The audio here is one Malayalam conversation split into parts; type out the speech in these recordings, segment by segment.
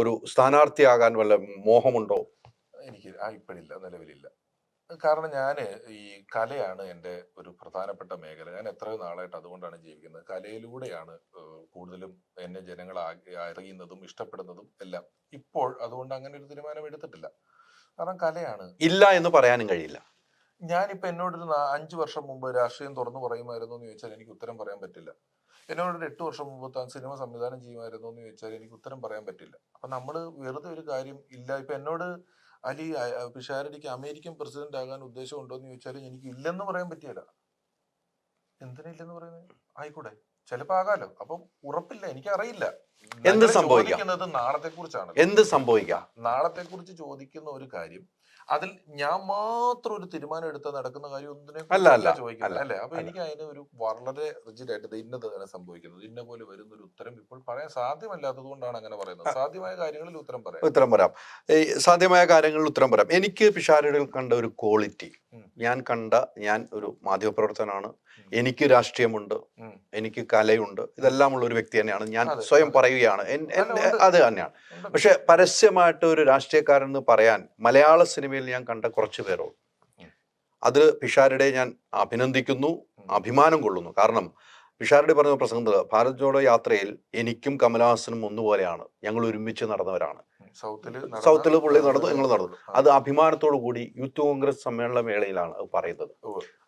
ഒരു സ്ഥാനാർത്ഥിയാകാൻ വല്ല മോഹമുണ്ടോ? എനിക്ക് ഇപ്പോഴില്ല, നിലവിലില്ല. കാരണം ഞാൻ ഈ കലയാണ് എൻ്റെ ഒരു പ്രധാനപ്പെട്ട മേഖല. ഞാൻ എത്രയോ നാളായിട്ട് അതുകൊണ്ടാണ് ജീവിക്കുന്നത്. കലയിലൂടെയാണ് കൂടുതലും എന്നെ ജനങ്ങൾ അറിയുന്നതും ഇഷ്ടപ്പെടുന്നതും എല്ലാം. ഇപ്പോൾ അതുകൊണ്ട് അങ്ങനെ ഒരു തീരുമാനം എടുത്തിട്ടില്ല. കാരണം കലയാണ്. ഇല്ല എന്ന് പറയാനും കഴിയില്ല. ഞാനിപ്പോൾ എന്നോടൊരു 5 വർഷം മുമ്പ് രാഷ്ട്രീയം തുറന്നു പറയുമായിരുന്നു എന്ന് ചോദിച്ചാൽ എനിക്ക് ഉത്തരം പറയാൻ പറ്റില്ല. എന്നോടൊരു 8 വർഷം മുമ്പ് താൻ സിനിമ സംവിധാനം ചെയ്യുമായിരുന്നു എന്ന് ചോദിച്ചാൽ എനിക്ക് ഉത്തരം പറയാൻ പറ്റില്ല. അപ്പൊ നമ്മൾ വെറുതെ ഒരു കാര്യം ഇല്ല. ഇപ്പൊ എന്നോട് അലി പിഷാരടിക്ക് അമേരിക്കൻ പ്രസിഡന്റ് ആകാൻ ഉദ്ദേശം ഉണ്ടോ എന്ന് ചോദിച്ചാൽ എനിക്ക് ഇല്ലെന്ന് പറയാൻ പറ്റിയല്ല. എന്തിനില്ലെന്ന് പറയുന്നത്? ആയിക്കൂടെ, ചിലപ്പോ ആകാലോ. അപ്പം ഉറപ്പില്ല, എനിക്കറിയില്ല. എന്ത് സംഭവിക്കാം? നാളത്തെ കുറിച്ചാണ്. എന്ത് സംഭവിക്കാം? നാളത്തെ കുറിച്ച് ചോദിക്കുന്ന ഒരു കാര്യം, അതിൽ ഞാൻ മാത്രം ഒരു തീരുമാനം എടുത്താൽ നടക്കുന്ന കാര്യം ഒന്നിനെ ചോദിക്കുന്നത് അല്ലേ? അപ്പൊ എനിക്ക് അതിന് ഒരു വളരെ റിജിഡ് ആയിട്ട് ഇന്നതാണ് സംഭവിക്കുന്നത്, ഇന്ന പോലെ വരുന്ന ഒരു ഉത്തരം ഇപ്പോൾ പറയാൻ സാധ്യമല്ലാത്തത് കൊണ്ടാണ് അങ്ങനെ പറയുന്നത്. സാധ്യമായ കാര്യങ്ങളിൽ ഉത്തരം പറയാം. സാധ്യമായ കാര്യങ്ങളിൽ ഉത്തരം പറയാം. എനിക്ക് പിഷാരടിയിൽ കണ്ട ഒരു ക്വാളിറ്റി, ഞാൻ ഒരു മാധ്യമപ്രവർത്തനാണ്, എനിക്ക് രാഷ്ട്രീയമുണ്ട്, എനിക്ക് കലയുണ്ട്, ഇതെല്ലാം ഉള്ള ഒരു വ്യക്തി തന്നെയാണ് ഞാൻ, സ്വയം പറയുകയാണ്. അത് തന്നെയാണ്. പക്ഷെ പരസ്യമായിട്ട് ഒരു രാഷ്ട്രീയക്കാരൻ എന്ന് പറയാൻ മലയാള സിനിമയിൽ ഞാൻ കണ്ട കുറച്ച് പേരോട്, അത് പിഷാരടിയെ ഞാൻ അഭിനന്ദിക്കുന്നു, അഭിമാനം കൊള്ളുന്നു. കാരണം പിഷാരടി പറഞ്ഞ പ്രസംഗം, ഭാരത് ജോഡോ യാത്രയിൽ എനിക്കും കമലഹാസനും ഒന്നുപോലെയാണ്, ഞങ്ങൾ ഒരുമിച്ച് നടന്നവരാണ്. സൗത്തില് പുള്ളി നടന്നു, ഞങ്ങൾ നടന്നു. അത് അഭിമാനത്തോടു കൂടി യൂത്ത് കോൺഗ്രസ് സമ്മേളന വേളയിലാണ് അത് പറയുന്നത്.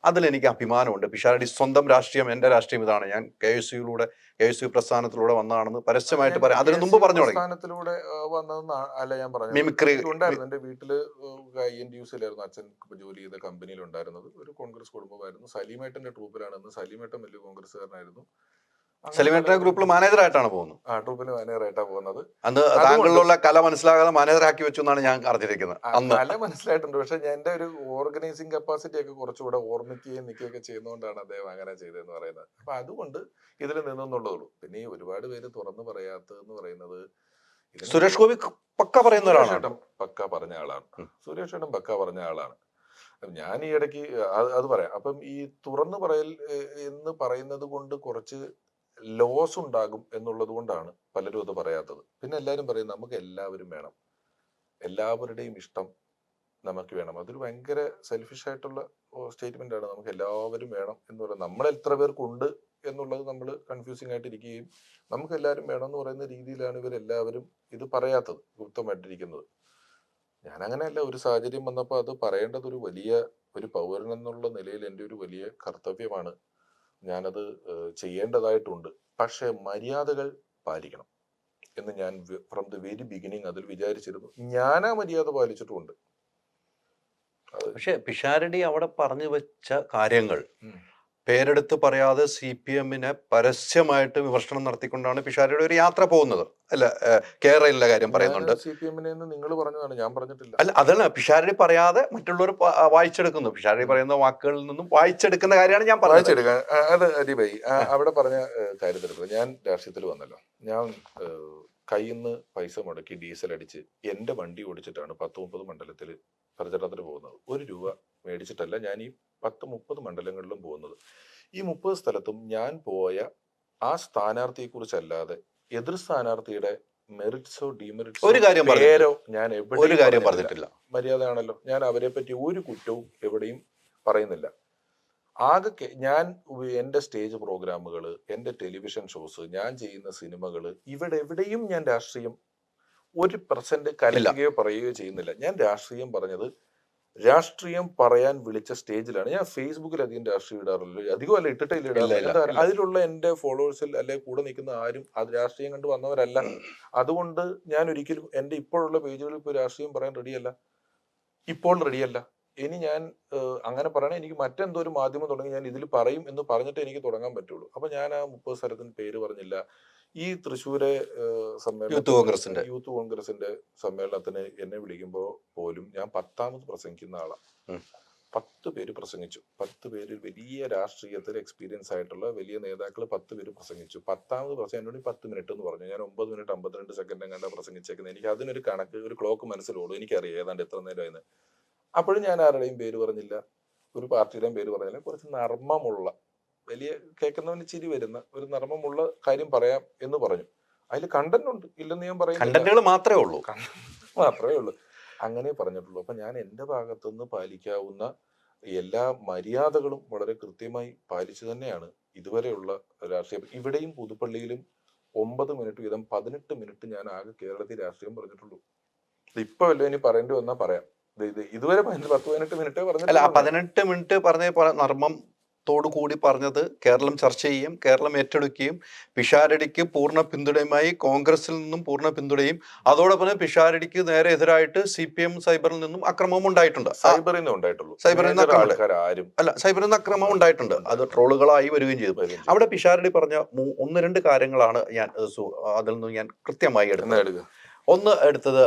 അതിലെനിക്ക് അഭിമാനമുണ്ട്. പിഷാരടി സ്വന്തം രാഷ്ട്രീയം, എന്റെ രാഷ്ട്രീയം ഇതാണ്, ഞാൻ KSU പ്രസ്ഥാനത്തിലൂടെ വന്നതാണെന്ന് പരസ്യമായിട്ട് പറയാം. അതിന് മുമ്പ് പറഞ്ഞു തുടങ്ങി. മിമിക്രി ഉണ്ടായിരുന്നു. എന്റെ വീട്ടില് INTUസിലായിരുന്നു അച്ഛൻ ജോലി ചെയ്ത കമ്പനിയിൽ ഉണ്ടായിരുന്നത്. ഒരു കോൺഗ്രസ് കുടുംബമായിരുന്നു. സലീമേട്ടന്റെ ട്രൂപ്പിലാണ്. സലീമേട്ടൻ വലിയ കോൺഗ്രസ്സുകാരനായിരുന്നു. സലീമേട്ടന്റെ ഗ്രൂപ്പിൽ മാനേജറായിട്ടാണ് പോകുന്നത്. ട്രൂപ്പിൽ മാനേജറായിട്ടാണ് പോകുന്നത്. അന്ന് താങ്കളിലുള്ള കല മനസ്സിലാകാതെ മാനേജറാക്കി വെച്ചു എന്നാണ് ഞാൻ അറിഞ്ഞിരിക്കുന്നത്. കല മനസ്സിലായിട്ടുണ്ട്. പക്ഷെ എന്റെ ഒരു ഓർഗനൈസിംഗ് കപ്പാസിറ്റി ഒക്കെ കുറച്ചുകൂടെ ഓർമ്മിക്കുകയും നിൽക്കുകയൊക്കെ ചെയ്യുന്നതുകൊണ്ടാണ് അദ്ദേഹം അങ്ങനെ ചെയ്തതെന്ന് പറയുന്നത്. അപ്പൊ അതുകൊണ്ട് ഇതിൽ നിന്നുള്ളൂ. പിന്നെ ഈ ഒരുപാട് പേര് തുറന്നു പറയാത്തതെന്ന് പറയുന്നത്, സുരേഷ് ഗോപി പക്ക പറയുന്ന ഒരാളാണ്. പക്ക പറഞ്ഞ ആളാണ്. സുരേഷ് ഏട്ടൻ പക്ക പറഞ്ഞ ആളാണ്. ഞാൻ ഈ ഇടയ്ക്ക് അത് പറയാം. അപ്പം ഈ തുറന്നു പറയൽ എന്ന് പറയുന്നത് കൊണ്ട് കുറച്ച് ലോസ് ഉണ്ടാകും എന്നുള്ളത് കൊണ്ടാണ് പലരും അത് പറയാത്തത്. പിന്നെ എല്ലാവരും പറയും നമുക്ക് എല്ലാവരും വേണം, എല്ലാവരുടെയും ഇഷ്ടം നമുക്ക് വേണം. അതൊരു ഭയങ്കര സെൽഫിഷ് ആയിട്ടുള്ള സ്റ്റേറ്റ്മെന്റ് ആണ്. നമുക്ക് എല്ലാവരും വേണം എന്ന് പറയുന്നത്, നമ്മൾ എത്ര പേർക്കുണ്ട് എന്നുള്ളത് നമ്മൾ കൺഫ്യൂസിങ് ആയിട്ടിരിക്കുകയും നമുക്ക് എല്ലാവരും വേണം എന്ന് പറയുന്ന രീതിയിലാണ് ഇവരെല്ലാവരും ഇത് പറയാത്തത്, ഗുപ്തമായിട്ടിരിക്കുന്നത്. ഞാൻ അങ്ങനെയല്ല. ഒരു സാഹചര്യം വന്നപ്പോൾ അത് പറയേണ്ടത് ഒരു പൗരൻ എന്നുള്ള നിലയിൽ എൻ്റെ ഒരു വലിയ കർത്തവ്യമാണ്. ഞാനത് ചെയ്യേണ്ടതായിട്ടുണ്ട്. പക്ഷെ മര്യാദകൾ പാലിക്കണം എന്ന് ഞാൻ ഫ്രം ദി വെരി ബിഗിനിങ് അതിൽ വിചാരിച്ചിരുന്നു. ഞാൻ ആ മര്യാദ പാലിച്ചിട്ടുമുണ്ട്. പക്ഷെ പിഷാരടി അവിടെ പറഞ്ഞു വെച്ച കാര്യങ്ങൾ പേരെടുത്ത് പറയാതെ CPM-നെ പരസ്യമായിട്ട് വിമർശനം നടത്തിക്കൊണ്ടാണ് പിഷാരടി ഒരു യാത്ര പോകുന്നത്. അല്ല, കേരളയിലെ കാര്യം പറയുന്നുണ്ട്. CPM-നെ നിങ്ങൾ പറഞ്ഞതാണ്, ഞാൻ പറഞ്ഞിട്ടില്ല. അല്ല, അതല്ല, പിഷാരടി പറയാതെ മറ്റുള്ളവർ വായിച്ചെടുക്കുന്നു. പിഷാരടി പറയുന്ന വാക്കുകളിൽ നിന്നും വായിച്ചെടുക്കുന്ന കാര്യമാണ് ഞാൻ പറഞ്ഞത്. അത് അരിഭായി അവിടെ പറഞ്ഞ കാര്യത്തിൽ ഞാൻ രാഷ്ട്രീയത്തിൽ വന്നല്ലോ. ഞാൻ കയ്യിൽ നിന്ന് പൈസ മുടക്കി ഡീസൽ അടിച്ച് എന്റെ വണ്ടി ഓടിച്ചിട്ടാണ് 10-30 മണ്ഡലത്തിൽ പ്രചരണത്തിന് പോകുന്നത്. 1 രൂപ മേടിച്ചിട്ടല്ല ഞാൻ ഈ 10-30 മണ്ഡലങ്ങളിലും പോകുന്നത്. ഈ 30 സ്ഥലത്തും ഞാൻ പോയ ആ സ്ഥാനാർത്ഥിയെ കുറിച്ചല്ലാതെ എതിർ സ്ഥാനാർത്ഥിയുടെ മെറിറ്റ്സോ ഡിമെറിറ്റ്സോ പേരോ ഞാൻ എവിടെയും പറഞ്ഞിട്ടില്ല. മര്യാദയാണല്ലോ. ഞാൻ അവരെ പറ്റി ഒരു കുറ്റവും എവിടെയും പറയുന്നില്ല. ആകെ ഞാൻ എൻ്റെ സ്റ്റേജ് പ്രോഗ്രാമുകൾ, എൻ്റെ ടെലിവിഷൻ ഷോസ്, ഞാൻ ചെയ്യുന്ന സിനിമകൾ, എവിടെയും ഞാൻ രാഷ്ട്രീയം 1% കലക്കുകയോ പറയുകയോ ചെയ്യുന്നില്ല. ഞാൻ രാഷ്ട്രീയം പറഞ്ഞത്, രാഷ്ട്രീയം പറയാൻ വിളിച്ച സ്റ്റേജിലാണ്. ഞാൻ ഫേസ്ബുക്കിൽ അധികം രാഷ്ട്രീയം ഇടാറില്ല, അധികമല്ല, ഇടാറില്ല. അതിലുള്ള എൻ്റെ ഫോളോവേഴ്സിൽ അല്ലെ കൂടെ നിൽക്കുന്ന ആരും അത് രാഷ്ട്രീയം കണ്ട് വന്നവരല്ല. അതുകൊണ്ട് ഞാൻ ഒരിക്കലും എൻ്റെ ഇപ്പോഴുള്ള പേജുകളിൽ ഇപ്പോൾ രാഷ്ട്രീയം പറയാൻ റെഡിയല്ല, ഇപ്പോൾ റെഡിയല്ല. ഇനി ഞാൻ അങ്ങനെ പറയണേ എനിക്ക് മറ്റെന്തോ ഒരു മാധ്യമം തുടങ്ങി ഞാൻ ഇതിൽ പറയും എന്ന് പറഞ്ഞിട്ട് എനിക്ക് തുടങ്ങാൻ പറ്റുള്ളൂ. അപ്പൊ ഞാൻ ആ 30 സ്ഥലത്തിന് പേര് പറഞ്ഞില്ല. ഈ തൃശ്ശൂരെ യൂത്ത് കോൺഗ്രസിന്റെ സമ്മേളനത്തിന് എന്നെ വിളിക്കുമ്പോൾ പോലും ഞാൻ 10ാമത് പ്രസംഗിക്കുന്ന ആളാണ്. 10 പേര് പ്രസംഗിച്ചു. 10 പേര് വലിയ രാഷ്ട്രീയത്തിൽ എക്സ്പീരിയൻസ് ആയിട്ടുള്ള വലിയ നേതാക്കൾ 10 പേര് പ്രസംഗിച്ചു. 10ാമത് പ്രസംഗം എന്നോട് 10 മിനിറ്റ് എന്ന് പറഞ്ഞു. ഞാൻ 9 മിനിറ്റ് 52 സെക്കൻഡ് എങ്ങാണ്ട് പ്രസംഗിച്ചേക്കുന്നത്. എനിക്ക് അതിനൊരു കണക്ക്, ഒരു ക്ലോക്ക് മനസ്സിലോടും. എനിക്കറിയാം ഏതാണ്ട് എത്ര നേരമായിരുന്നു. അപ്പോഴും ഞാൻ ആരുടെയും പേര് പറഞ്ഞില്ല, ഒരു പാർട്ടിയുടെയും പേര് പറഞ്ഞില്ല. കുറച്ച് നർമ്മമുള്ള, വലിയ കേൾക്കുന്നവന് ചിരി വരുന്ന ഒരു നർമ്മമുള്ള കാര്യം പറയാം എന്ന് പറഞ്ഞു. അതിൽ കണ്ടന്റ് ഉണ്ട്, ഇല്ലെന്ന് ഞാൻ പറയുന്നില്ല, കണ്ടന്റുകൾ മാത്രമേ ഉള്ളൂ. മാത്രമേ ഉള്ളൂ. അങ്ങനെ പറഞ്ഞിട്ടുള്ളൂ. അപ്പൊ ഞാൻ എൻ്റെ ഭാഗത്തുനിന്ന് പാലിക്കാവുന്ന എല്ലാ മര്യാദകളും വളരെ കൃത്യമായി പാലിച്ചു തന്നെയാണ് ഇതുവരെയുള്ള രാഷ്ട്രീയം. ഇവിടെയും പുതുപ്പള്ളിയിലും 9 മിനിറ്റ് വീതം 18 മിനിറ്റ് ഞാൻ ആകെ കേരളത്തിൽ രാഷ്ട്രീയം പറഞ്ഞിട്ടുള്ളൂ. ഇപ്പൊ വല്ല ഇനി പറയേണ്ടി വന്നാ പറയാം. ഇതുവരെ 10-18 മിനിറ്റേ അല്ല, ആ പറഞ്ഞിട്ടുള്ളൂ. 18 മിനിറ്റ് പറഞ്ഞ നർമ്മത്തോടു കൂടി പറഞ്ഞത് കേരളം ചർച്ച ചെയ്യുകയും കേരളം ഏറ്റെടുക്കുകയും പിഷാരടിക്ക് പൂർണ്ണ പിന്തുണയുമായി കോൺഗ്രസിൽ നിന്നും പൂർണ്ണ പിന്തുണയും, അതോടൊപ്പം തന്നെ പിഷാരടിക്ക് നേരെ എതിരായിട്ട് CPM സൈബറിൽ നിന്നും അക്രമവും ഉണ്ടായിട്ടുണ്ട്. സൈബറിൽ നിന്ന് ഉണ്ടായിട്ടുള്ളൂ. സൈബറിൽ നിന്ന് അക്രമം ആൾക്കാർ ആരും അല്ല, സൈബറിൽ നിന്ന് അക്രമം ഉണ്ടായിട്ടുണ്ട്. അത് ട്രോളുകളായി വരികയും ചെയ്തു. അവിടെ പിഷാരടി പറഞ്ഞ 1-2 കാര്യങ്ങളാണ് ഞാൻ അതിൽ നിന്ന് ഞാൻ കൃത്യമായി എടുത്തത്. ഒന്ന് എടുത്തത്,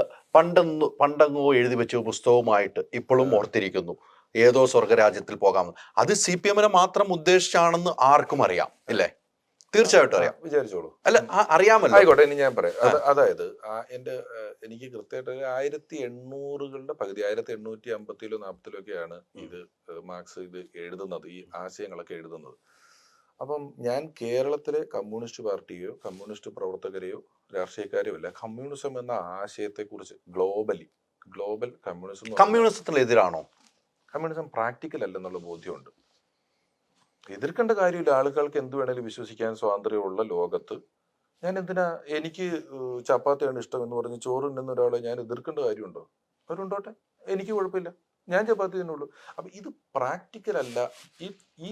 പണ്ടങ്ങോ എഴുതി വെച്ച പുസ്തകവുമായിട്ട് ഇപ്പോഴും ഓർത്തിരിക്കുന്നു, ഏതോ സ്വർഗരാജ്യത്തിൽ പോകാമെന്ന്. അത് CPM മാത്രം ഉദ്ദേശിച്ചാണെന്ന് ആർക്കും അറിയാം, ഇല്ലേ? തീർച്ചയായിട്ടും അറിയാം. വിചാരിച്ചോളൂ. അല്ല, അറിയാമല്ലോ. ആയിക്കോട്ടെ, ഇനി ഞാൻ പറയാം. അതായത് എനിക്ക് കൃത്യമായിട്ട് 1800-കളുടെ പകുതി, 1850-40 ഒക്കെയാണ് ഇത് മാർക്സ് ഇത് എഴുതുന്നത്, ഈ ആശയങ്ങളൊക്കെ എഴുതുന്നത്. അപ്പം ഞാൻ കേരളത്തിലെ കമ്മ്യൂണിസ്റ്റ് പാർട്ടിയോ കമ്മ്യൂണിസ്റ്റ് പ്രവർത്തകരെയോ രാഷ്ട്രീയക്കാരെയോ അല്ല, കമ്മ്യൂണിസം എന്ന ആശയത്തെക്കുറിച്ച് ഗ്ലോബൽ കമ്മ്യൂണിസത്തിനെതിരാണോ? കമ്മ്യൂണിസം പ്രാക്ടിക്കൽ അല്ലെന്നുള്ള ബോധ്യമുണ്ട്. എതിർക്കേണ്ട കാര്യമില്ല. ആളുകൾക്ക് എന്ത് വേണേലും വിശ്വസിക്കാൻ സ്വാതന്ത്ര്യമുള്ള ലോകത്ത് ഞാൻ എന്തിനാ, എനിക്ക് ചപ്പാത്തിയാണ് ഇഷ്ടം എന്ന് പറഞ്ഞ് ചോറ് തിന്നുന്ന ഒരാളെ ഞാൻ എതിർക്കേണ്ട കാര്യമുണ്ടോ? അവരുണ്ടോട്ടെ, എനിക്ക് കുഴപ്പമില്ല, ഞാൻ ചപ്പാത്തി തിന്നുള്ളൂ. അപ്പൊ ഇത് പ്രാക്ടിക്കൽ അല്ല, ഈ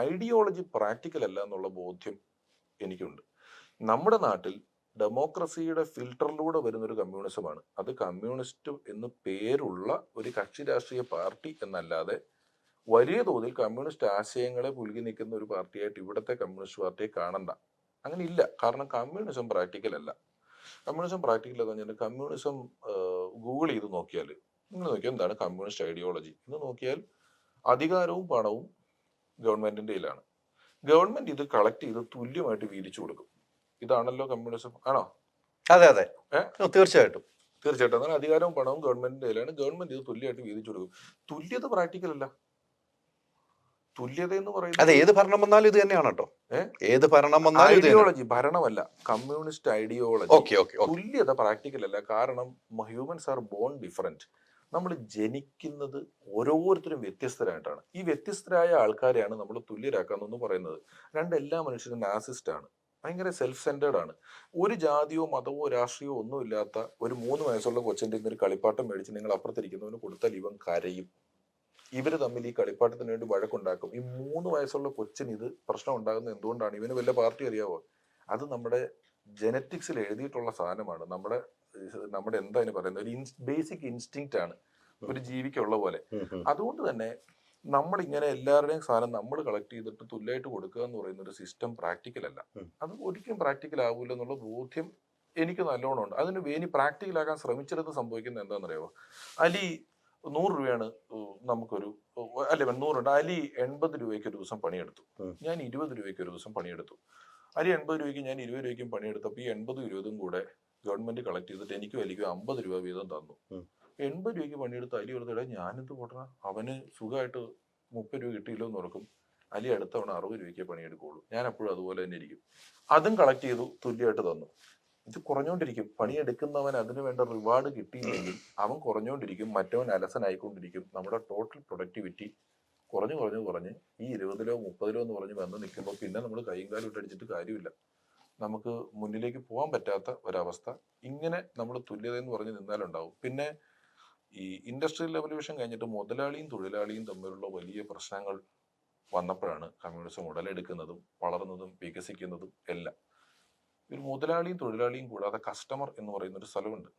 ഐഡിയോളജി പ്രാക്ടിക്കൽ അല്ല എന്നുള്ള ബോധ്യം എനിക്കുണ്ട്. നമ്മുടെ നാട്ടിൽ ഡെമോക്രസിയുടെ ഫിൽട്ടറിലൂടെ വരുന്നൊരു കമ്മ്യൂണിസമാണ്. അത് കമ്മ്യൂണിസ്റ്റ് എന്ന് പേരുള്ള ഒരു കക്ഷി രാഷ്ട്രീയ പാർട്ടി എന്നല്ലാതെ വലിയ തോതിൽ കമ്മ്യൂണിസ്റ്റ് ആശയങ്ങളെ പുലുകി നിൽക്കുന്ന ഒരു പാർട്ടിയായിട്ട് ഇവിടുത്തെ കമ്മ്യൂണിസ്റ്റ് പാർട്ടിയെ കാണണ്ട. അങ്ങനെ ഇല്ല. കാരണം കമ്മ്യൂണിസം പ്രാക്ടിക്കൽ അല്ല. കമ്മ്യൂണിസം പ്രാക്ടിക്കൽ എന്ന് പറഞ്ഞാൽ, കമ്മ്യൂണിസം ഗൂഗിൾ ചെയ്ത് നോക്കിയാൽ, നിങ്ങൾ നോക്കിയാൽ എന്താണ് കമ്മ്യൂണിസ്റ്റ് ഐഡിയോളജി എന്ന് നോക്കിയാൽ, അധികാരവും പണവും ഗവൺമെന്റിന്റെ കയ്യിലാണ്. ഗവൺമെന്റ് ഇത് കളക്ട് ചെയ്ത് തുല്യമായിട്ട് വീതിച്ചു കൊടുക്കും. ഇതാണല്ലോ കമ്മ്യൂണിസം, ആണോ? അതെ അതെ, തീർച്ചയായിട്ടും. തീർച്ചയായിട്ടും. അധികാരവും പണവും ഗവൺമെന്റിന്റെ കയ്യിലാണ്. ഗവൺമെന്റ് ഇത് തുല്യമായിട്ട് വീതിച്ചു കൊടുക്കും. തുല്യത പ്രാക്ടിക്കൽ അല്ല. തുല്യത എന്ന് പറയുന്നത് ഏത് ഭരണം വന്നാലും ഇത് തന്നെയാണ് കേട്ടോ. ഏത് ഭരണം വന്നാലും ഐഡിയോളജി, ഭരണമല്ല, കമ്മ്യൂണിസ്റ്റ് ഐഡിയോളജി. തുല്യത തുല്യത പ്രാക്ടിക്കൽ അല്ല. കാരണം ഹ്യൂമൻസ് ആർ ബോൺ ഡിഫറെന്റ്. നമ്മൾ ജനിക്കുന്നത് ഓരോരുത്തരും വ്യത്യസ്തരായിട്ടാണ്. ഈ വ്യത്യസ്തരായ ആൾക്കാരെയാണ് നമ്മൾ തുല്യരാക്കാന്നെന്ന് പറയുന്നത്. എല്ലാ മനുഷ്യരും നാസിസ്റ്റ് ആണ്, ഭയങ്കര സെൽഫ് സെന്റേർഡ് ആണ്. ഒരു ജാതിയോ മതമോ രാഷ്ട്രീയമോ ഒന്നും ഇല്ലാത്ത ഒരു 3 വയസ്സുള്ള കൊച്ചിന്റെ ഒരു കളിപ്പാട്ടം മേടിച്ച് നിങ്ങൾ അപ്പുറത്തിരിക്കുന്നവന് കൊടുത്താൽ ഇവൻ കരയും. ഇവര് തമ്മിൽ ഈ കളിപ്പാട്ടത്തിന് വേണ്ടി വഴക്കുണ്ടാക്കും. ഈ 3 വയസ്സുള്ള കൊച്ചിന് ഇത് പ്രശ്നം ഉണ്ടാകുന്നത് എന്തുകൊണ്ടാണ്? ഇവന് വല്ല പാർട്ടി അറിയാവോ? അത് നമ്മുടെ ജനറ്റിക്സിൽ എഴുതിയിട്ടുള്ള സാധനമാണ്. നമ്മുടെ എന്താ അതിന് പറയുന്നത്, ഒരു ബേസിക് ഇൻസ്റ്റിങ്ക്റ്റ് ആണ്, ഒരു ജീവിക്കുള്ള പോലെ. അതുകൊണ്ട് തന്നെ നമ്മളിങ്ങനെ എല്ലാവരുടെയും സാധനം നമ്മൾ കളക്ട് ചെയ്തിട്ട് തുല്യമായിട്ട് കൊടുക്കുക എന്ന് പറയുന്ന ഒരു സിസ്റ്റം പ്രാക്ടിക്കൽ അല്ല. അത് ഒരിക്കലും പ്രാക്ടിക്കൽ ആവില്ല എന്നുള്ള ബോധ്യം എനിക്ക് നല്ലോണം ഉണ്ട്. അതിന് വേണ്ടി പ്രാക്ടിക്കലാക്കാൻ ശ്രമിച്ചെടുത്ത് സംഭവിക്കുന്നത് എന്താണെന്നറിയാമോ? അലി 100 രൂപയാണ് നമുക്കൊരു, അല്ലെ 100 ഉണ്ട്. അലി 80 രൂപയ്ക്ക് ഒരു ദിവസം പണിയെടുത്തു, ഞാൻ 20 രൂപയ്ക്ക് ഒരു ദിവസം പണിയെടുത്തു. അലി 80 രൂപയ്ക്ക് ഞാൻ 20 രൂപയ്ക്കും പണിയെടുത്തപ്പോൾ ഈ 80-20 കൂടെ ഗവൺമെന്റ് കളക്ട് ചെയ്തിട്ട് എനിക്കും അലിക്കും 50 രൂപ വീതം തന്നു. 80 രൂപയ്ക്ക് പണിയെടുത്ത അലി എടുത്തിടെ ഞാനെന്ത് പോട്ടണ, അവന് സുഖമായിട്ട് 30 രൂപ കിട്ടിയില്ലോ എന്ന് ഓർക്കും. അലി അടുത്തവണ 60 രൂപയ്ക്ക് പണിയെടുക്കുള്ളൂ. ഞാൻ എപ്പോഴും അതുപോലെ തന്നെ ഇരിക്കും. അതും കളക്ട് ചെയ്തു, തുല്യമായിട്ട് തന്നു. ഇത് കുറഞ്ഞുകൊണ്ടിരിക്കും. പണിയെടുക്കുന്നവൻ അതിന് വേണ്ട റിവാർഡ് കിട്ടിയില്ലെങ്കിൽ അവൻ കുറഞ്ഞുകൊണ്ടിരിക്കും, മറ്റവൻ അലസനായിക്കൊണ്ടിരിക്കും. നമ്മുടെ ടോട്ടൽ പ്രൊഡക്ടിവിറ്റി കുറഞ്ഞ് ഈ 20-ലോ 30-ലോ എന്ന് പറഞ്ഞ് വന്ന് നിൽക്കുമ്പോൾ പിന്നെ നമ്മൾ കൈയും കാലും ഇട്ടടിച്ചിട്ട് കാര്യമില്ല. നമുക്ക് മുന്നിലേക്ക് പോകാൻ പറ്റാത്ത ഒരവസ്ഥ. ഇങ്ങനെ നമ്മൾ തുല്യത എന്ന് പറഞ്ഞ് നിന്നാലുണ്ടാവും. പിന്നെ ഈ ഇൻഡസ്ട്രിയൽ റെവല്യൂഷൻ കഴിഞ്ഞിട്ട് മുതലാളിയും തൊഴിലാളിയും തമ്മിലുള്ള വലിയ പ്രശ്നങ്ങൾ വന്നപ്പോഴാണ് കമ്മ്യൂണിസം ഉടലെടുക്കുന്നതും വളർന്നതും വികസിക്കുന്നതും എല്ലാം. ഒരു മുതലാളിയും തൊഴിലാളിയും കൂടാതെ കസ്റ്റമർ എന്ന് പറയുന്ന ഒരു സ്ഥലമുണ്ട്.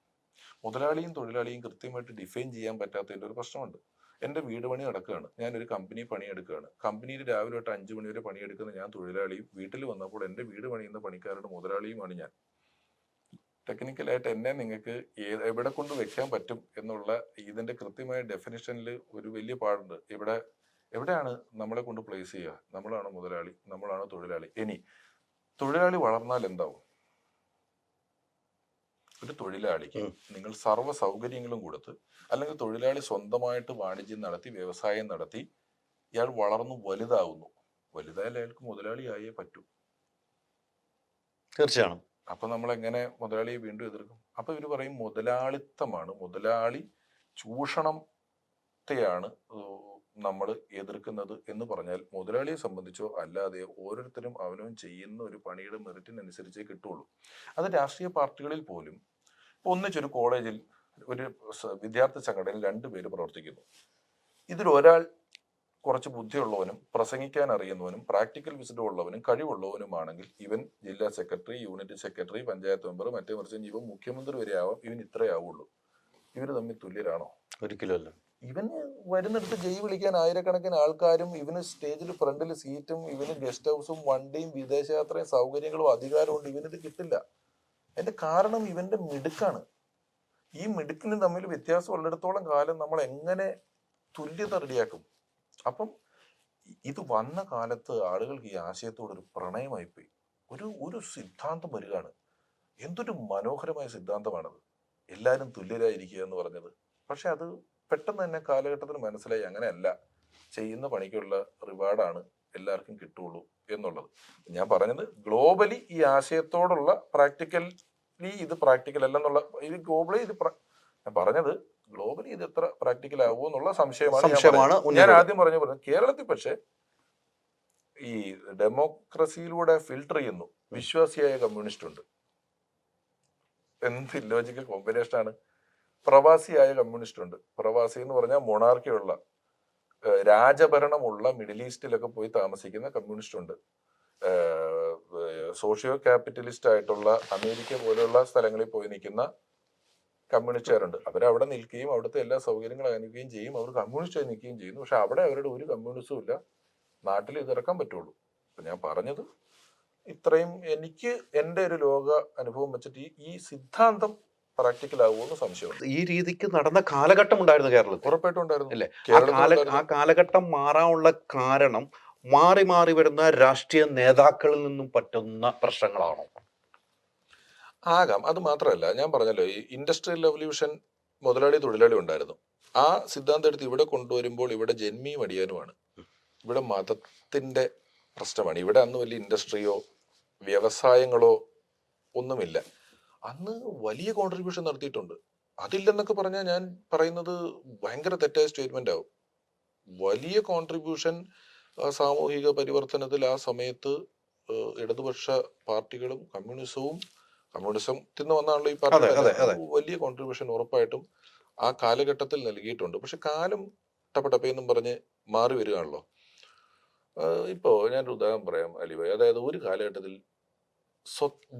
മുതലാളിയും തൊഴിലാളിയും കൃത്യമായിട്ട് ഡിഫൈൻ ചെയ്യാൻ പറ്റാത്തതിൻ്റെ ഒരു പ്രശ്നമുണ്ട്. എൻ്റെ വീട് പണി നടക്കുകയാണ്, ഞാനൊരു കമ്പനി പണിയെടുക്കുകയാണ്. കമ്പനിയിൽ രാവിലെ തൊട്ട് 5 മണി വരെ പണിയെടുക്കുന്ന ഞാൻ തൊഴിലാളിയും, വീട്ടിൽ വന്നപ്പോൾ എൻ്റെ വീട് പണിയുന്ന പണിക്കാരുടെ മുതലാളിയുമാണ് ഞാൻ. ടെക്നിക്കലായിട്ട് എന്നെ നിങ്ങൾക്ക് എവിടെ കൊണ്ട് വെക്കാൻ പറ്റും എന്നുള്ള ഇതിൻ്റെ കൃത്യമായ ഡെഫിനിഷനിൽ ഒരു വലിയ പാടുണ്ട്. എവിടെയാണ് നമ്മളെ കൊണ്ട് പ്ലേസ് ചെയ്യുക? നമ്മളാണ് മുതലാളി, നമ്മളാണ് തൊഴിലാളി. ഇനി തൊഴിലാളി വളർന്നാൽ എന്താവും? ഒരു തൊഴിലാളിക്ക് നിങ്ങൾ സർവ്വ സൗകര്യങ്ങളും കൊടുത്ത്, അല്ലെങ്കിൽ തൊഴിലാളി സ്വന്തമായിട്ട് വാണിജ്യം നടത്തി വ്യവസായം നടത്തി ഇയാൾ വളർന്നു വലുതാവുന്നു. വലുതായാലും അയാൾക്ക് മുതലാളിയായേ പറ്റൂ. തീർച്ചയാണ്. അപ്പൊ നമ്മൾ എങ്ങനെ മുതലാളിയെ വീണ്ടും എതിർക്കും? അപ്പൊ ഇവര് പറയും മുതലാളിത്തമാണ്, മുതലാളി ചൂഷണത്തെയാണ് നമ്മൾ എതിർക്കുന്നത് എന്ന് പറഞ്ഞാൽ മുതലാളിയെ സംബന്ധിച്ചോ അല്ലാതെ ഓരോരുത്തരും അവനവൻ ചെയ്യുന്ന ഒരു പണിയുടെ മെറിറ്റിനനുസരിച്ചേ കിട്ടുള്ളൂ. അത് രാഷ്ട്രീയ പാർട്ടികളിൽ പോലും ഒന്നിച്ചൊരു കോളേജിൽ ഒരു വിദ്യാർത്ഥി സംഘടനയിൽ 2 പേര് പ്രവർത്തിക്കുന്നു. ഇതിൽ ഒരാൾ കുറച്ച് ബുദ്ധിയുള്ളവനും പ്രസംഗിക്കാൻ അറിയുന്നവനും പ്രാക്ടിക്കൽ വിസിറ്റ് ഉള്ളവനും കഴിവുള്ളവനുമാണെങ്കിൽ ഇവൻ ജില്ലാ secretary, unit secretary, panchayat member, മറ്റേ മറിച്ച് ഇവൻ മുഖ്യമന്ത്രി വരെ ആവാം. ഇവൻ ഇത്രേ ആവുള്ളൂ. ഇവര് തമ്മിൽ തുല്യരാണോ? ഒരിക്കലുമല്ല. ഇവന് വരുന്നിടത്ത് ജയ് വിളിക്കാൻ ആയിരക്കണക്കിന് ആൾക്കാരും, ഇവന് സ്റ്റേജിൽ ഫ്രണ്ടിൽ സീറ്റും, ഇവന് ഗസ്റ്റ് ഹൗസും വണ്ടിയും വിദേശയാത്രയും സൗകര്യങ്ങളും അധികാരവും ഇവനിത് കിട്ടില്ല. അതിന്റെ കാരണം ഇവന്റെ മിടുക്കാണ്. ഈ മിടുക്കിന് തമ്മിൽ വ്യത്യാസം ഉള്ളിടത്തോളം കാലം നമ്മൾ എങ്ങനെ തുല്യത റെഡിയാക്കും? അപ്പം ഇത് വന്ന കാലത്ത് ആളുകൾക്ക് ഈ ആശയത്തോടൊരു പ്രണയമായിപ്പോയി. ഒരു സിദ്ധാന്തം വരികയാണ്. എന്തൊരു മനോഹരമായ സിദ്ധാന്തമാണത്, എല്ലാവരും തുല്യരായിരിക്കുക എന്ന് പറഞ്ഞത്. പക്ഷെ അത് പെട്ടെന്ന് തന്നെ കാലഘട്ടത്തിന് മനസ്സിലായി അങ്ങനെയല്ല, ചെയ്യുന്ന പണിക്കുള്ള റിവാർഡാണ് എല്ലാവർക്കും കിട്ടുള്ളൂ എന്നുള്ളത്. ഞാൻ പറഞ്ഞത് ഗ്ലോബലി ഈ ആശയത്തോടുള്ള പ്രാക്ടിക്കലി ഇത് പ്രാക്ടിക്കൽ അല്ലെന്നുള്ള, ഇത് ഗ്ലോബലി ഇത് ഞാൻ പറഞ്ഞത് ഗ്ലോബലി ഇത് എത്ര പ്രാക്ടിക്കൽ ആവുമോ എന്നുള്ള സംശയമാണ്. ഞാൻ ആദ്യം പറഞ്ഞത് കേരളത്തിൽ പക്ഷെ ഈ ഡെമോക്രസിയിലൂടെ ഫിൽട്ടർ ചെയ്യുന്നു വിശ്വാസിയായ കമ്മ്യൂണിസ്റ്റ് ഉണ്ട്. എന്ത് ഇല്ലോജിക്കൽ കോമ്പിനേഷൻ ആണ്. പ്രവാസിയായ കമ്മ്യൂണിസ്റ്റ് ഉണ്ട്. പ്രവാസി എന്ന് പറഞ്ഞാൽ മൊണാർക്കിയുള്ള രാജഭരണമുള്ള മിഡിൽ ഈസ്റ്റിലൊക്കെ പോയി താമസിക്കുന്ന കമ്മ്യൂണിസ്റ്റ് ഉണ്ട്. സോഷ്യോ ക്യാപിറ്റലിസ്റ്റ് ആയിട്ടുള്ള അമേരിക്ക പോലെയുള്ള സ്ഥലങ്ങളിൽ പോയി നിൽക്കുന്ന കമ്മ്യൂണിസ്റ്റുകാരുണ്ട്. അവരവിടെ നിൽക്കുകയും അവിടുത്തെ എല്ലാ സൗകര്യങ്ങളും അനുഭവിക്കുകയും ചെയ്യും. അവർ കമ്മ്യൂണിസ്റ്റായി നിൽക്കുകയും ചെയ്യുന്നു. പക്ഷെ അവിടെ അവരുടെ ഒരു കമ്മ്യൂണിസ്റ്റും ഇല്ല. നാട്ടിൽ ഇതിറക്കാൻ പറ്റുള്ളൂ. അപ്പൊ ഞാൻ പറഞ്ഞത് ഇത്രയും എനിക്ക് എൻ്റെ ഒരു ലോക അനുഭവം വെച്ചിട്ട് ഈ സിദ്ധാന്തം പ്രാക്ടിക്കൽ ആകുമെന്ന് സംശയമുണ്ട്. ഈ രീതിക്ക് നടന്ന കാലഘട്ടം ഉണ്ടായിരുന്നു കേരളത്തിൽ. ഉറപ്പായിട്ടും ഉണ്ടായിരുന്നു. അല്ലേ? ആ കാലഘട്ടം മാറാനുള്ള കാരണം മാറി മാറി വരുന്ന രാഷ്ട്രീയ നേതാക്കളിൽ നിന്നും പറ്റുന്ന പ്രശ്നങ്ങളാണോ? ആകാം. അത് മാത്രമല്ല, ഞാൻ പറഞ്ഞല്ലോ ഈ ഇൻഡസ്ട്രിയൽ റവല്യൂഷൻ മുതലാളി തൊഴിലാളി ഉണ്ടായിരുന്നു. ആ സിദ്ധാന്തം എടുത്ത് ഇവിടെ കൊണ്ടുവരുമ്പോൾ ഇവിടെ ജന്മിയും അടിയാനുമാണ്. ഇവിടെ മതത്തിന്റെ പ്രശ്നമാണ്. ഇവിടെ അന്ന് വലിയ ഇൻഡസ്ട്രിയോ വ്യവസായങ്ങളോ ഒന്നുമില്ല. അന്ന് വലിയ കോൺട്രിബ്യൂഷൻ നടത്തിയിട്ടുണ്ട്. അതില്ലെന്നൊക്കെ പറഞ്ഞാൽ ഞാൻ പറയുന്നത് ഭയങ്കര തെറ്റായ സ്റ്റേറ്റ്മെന്റ് ആവും. വലിയ കോൺട്രിബ്യൂഷൻ സാമൂഹിക പരിവർത്തനത്തിൽ ആ സമയത്ത് ഇടതുപക്ഷ പാർട്ടികളും കമ്മ്യൂണിസത്തിൽ നിന്ന് വന്നാണല്ലോ ഈ പാർട്ടി. വലിയ കോൺട്രിബ്യൂഷൻ ഉറപ്പായിട്ടും ആ കാലഘട്ടത്തിൽ നൽകിയിട്ടുണ്ട്. പക്ഷെ കാലം ടപ്പടപ്പയെന്നും പറഞ്ഞ് മാറി വരികയാണല്ലോ. ഇപ്പോ ഞാനൊരു ഉദാഹരണം പറയാം അലിഭായ്. അതായത് ഒരു കാലഘട്ടത്തിൽ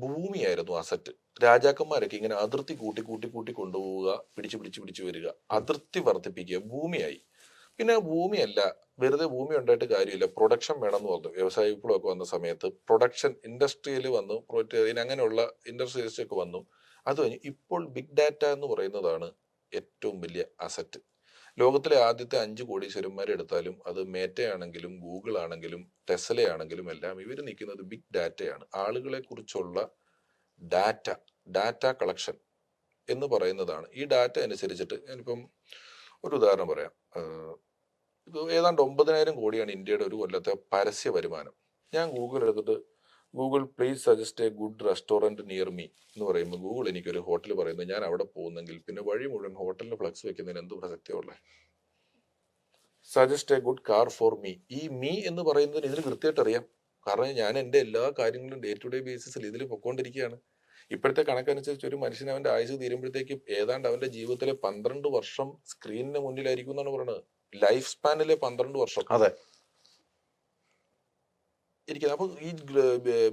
ഭൂമിയായിരുന്നു അസറ്റ്. രാജാക്കന്മാരൊക്കെ ഇങ്ങനെ അതിർത്തി കൂട്ടി കൂട്ടി കൂട്ടി കൊണ്ടുപോവുക, പിടിച്ചു വരിക, അതിർത്തി വർദ്ധിപ്പിക്കുക, ഭൂമിയായി. പിന്നെ ഭൂമിയല്ല, വെറുതെ ഭൂമി ഉണ്ടായിട്ട് കാര്യമില്ല, പ്രൊഡക്ഷൻ വേണം എന്ന് പറഞ്ഞു. വ്യവസായ വിപ്ലവമൊക്കെ വന്ന സമയത്ത് പ്രൊഡക്ഷൻ ഇൻഡസ്ട്രിയിൽ വന്നു, അങ്ങനെയുള്ള ഇൻഡസ്ട്രീസ് ഒക്കെ വന്നു. അത് കഴിഞ്ഞ് ഇപ്പോൾ ബിഗ് ഡാറ്റ എന്ന് പറയുന്നതാണ് ഏറ്റവും വലിയ അസറ്റ്. ലോകത്തിലെ ആദ്യത്തെ 5 കോടീശ്വരന്മാരെ എടുത്താലും അത് മേറ്റയാണെങ്കിലും ഗൂഗിൾ ആണെങ്കിലും ടെസ്ല ആണെങ്കിലും എല്ലാം ഇവർ നിൽക്കുന്നത് ബിഗ് ഡാറ്റയാണ്. ആളുകളെ കുറിച്ചുള്ള ഡാറ്റ കളക്ഷൻ എന്ന് പറയുന്നതാണ്. ഈ ഡാറ്റ അനുസരിച്ചിട്ട് ഞാനിപ്പം ഒരു ഉദാഹരണം പറയാം. ഇത് ഏതാണ്ട് 9,000 കോടിയാണ് ഇന്ത്യയുടെ ഒരു കൊല്ലത്തെ പരസ്യ വരുമാനം. ഞാൻ ഗൂഗിൾ എടുത്തിട്ട് Google please suggest a good restaurant near me എന്ന് പറയുമ്പോൾ ഗൂഗിൾ എനിക്കൊരു ഹോട്ടൽ പറയുന്നത് ഞാൻ അവിടെ പോകുന്നെങ്കിൽ പിന്നെ വഴി മുഴുവൻ ഹോട്ടലിന് ഫ്ലക്സ് വെക്കുന്നതിന് എന്ത് പ്രസക്തിയുള്ളത്? Suggest a good car for me. ഈ മീ എന്ന് പറയുന്നതിന് ഇതിന് കൃത്യമായിട്ട് അറിയാം. കാരണം ഞാൻ എൻ്റെ എല്ലാ കാര്യങ്ങളും ഡേ ടു ഡേ ബേസിസിൽ ഇതിൽ പൊക്കോണ്ടിരിക്കുകയാണ്. ഇപ്പോഴത്തെ കണക്കനുസരിച്ച് ഒരു മനുഷ്യൻ അവന്റെ ആയുസ് തീരുമ്പോഴത്തേക്ക് ഏതാണ്ട് അവന്റെ ജീവിതത്തിലെ 12 വർഷം സ്ക്രീനിന് മുന്നിലായിരിക്കും എന്നാണ് പറയുന്നത്. ലൈഫ് സ്പാനിലെ 12 വർഷം. അതെ ഇരിക്കുന്നത്. അപ്പൊ ഈ